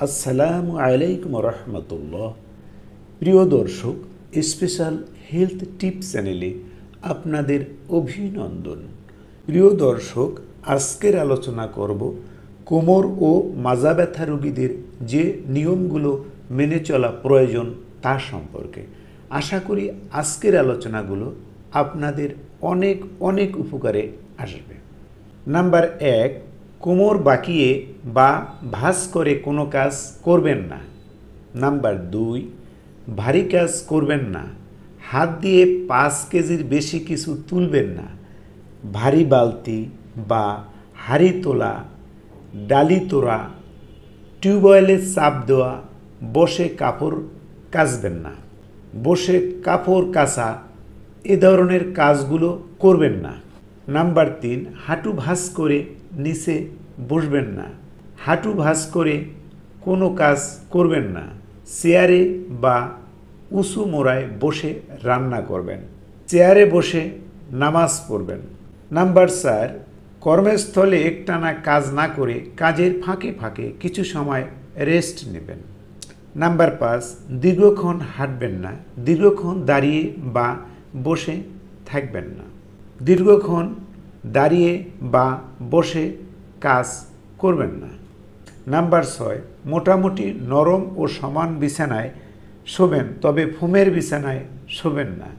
আসসালামু আলাইকুম রহমতুল্লাহ। প্রিয় দর্শক, স্পেশাল হেলথ টিপ চ্যানেলে আপনাদের অভিনন্দন। প্রিয় দর্শক, আজকের আলোচনা করব কোমর ও মাজা ব্যথা রোগীদের যে নিয়মগুলো মেনে চলা প্রয়োজন তা সম্পর্কে। আশা করি আজকের আলোচনাগুলো আপনাদের অনেক অনেক উপকারে আসবে। নাম্বার 1, কোমর বাঁকিয়ে বা ভাঁজ করে কোনো কাজ করবেন না। নাম্বার 2, ভারী কাজ করবেন না। হাত দিয়ে 5 কেজির বেশি কিছু তুলবেন না। ভারী বালতি বা হাঁড়ি তোলা, ডালি তোলা, টিউবওয়েলে চাপ দেওয়া, বসে কাপড় কাচবেন না। বসে কাপড় কাচা এ ধরনের কাজগুলো করবেন না। নাম্বার 3, হাঁটু ভাঁজ করে নিচে বসবেন না। হাঁটু ভাঁজ করে কোনো কাজ করবেন না। চেয়ারে বা উঁচু মোড়ায় বসে রান্না করবেন। চেয়ারে বসে নামাজ পড়বেন। নাম্বার 4, কর্মস্থলে একটানা কাজ না করে কাজের ফাঁকে ফাঁকে কিছু সময় রেস্ট নেবেন। নাম্বার 5, দীর্ঘক্ষণ হাঁটবেন না। দীর্ঘক্ষণ দাঁড়িয়ে বা বসে থাকবেন না। দীর্ঘক্ষণ দাঁড়িয়ে বা বসে কাজ করবেন না। নাম্বার 6, মোটামুটি নরম ও সমান বিছানায় শোবেন, তবে ফোমের বিছানায় শোবেন না।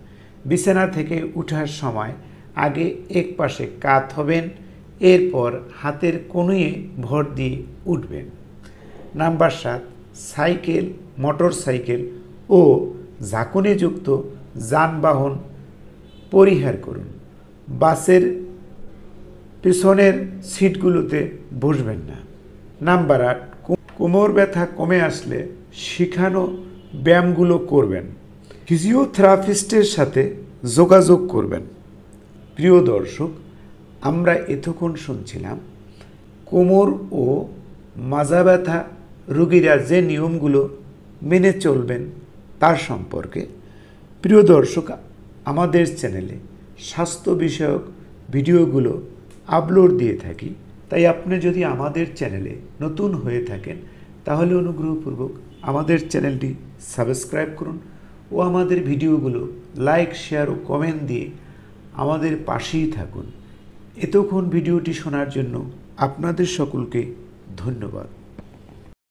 বিছানা থেকে ওঠার সময় আগে এক পাশে কাত হবেন, এরপর হাতের কনুইয়ে ভর দিয়ে উঠবেন। নাম্বার 7, সাইকেল, মোটর সাইকেল ও ঝাঁকুনিযুক্ত যানবাহন পরিহার করুন। বাসের পিছনের সিটগুলোতে বসবেন না। নাম্বার 8, কোমর ব্যথা কমে আসলে শেখানো ব্যায়ামগুলো করবেন। ফিজিওথেরাপিস্টের সাথে যোগাযোগ করবেন। প্রিয় দর্শক, আমরা এতক্ষণ শুনছিলাম কোমর ও মাজা ব্যথা রোগীরা যে নিয়মগুলো মেনে চলবেন তার সম্পর্কে। প্রিয় দর্শক, আমাদের চ্যানেলে স্বাস্থ্য বিষয়ক ভিডিওগুলো আপলোড দিয়ে থাকি, তাই আপনি যদি আমাদের চ্যানেলে নতুন হয়ে থাকেন তাহলে অনুগ্রহপূর্বক আমাদের চ্যানেলটি সাবস্ক্রাইব করুন ও আমাদের ভিডিওগুলো লাইক, শেয়ার ও কমেন্ট দিয়ে আমাদের পাশেই থাকুন। এতক্ষণ ভিডিওটি শোনার জন্য আপনাদের সকলকে ধন্যবাদ।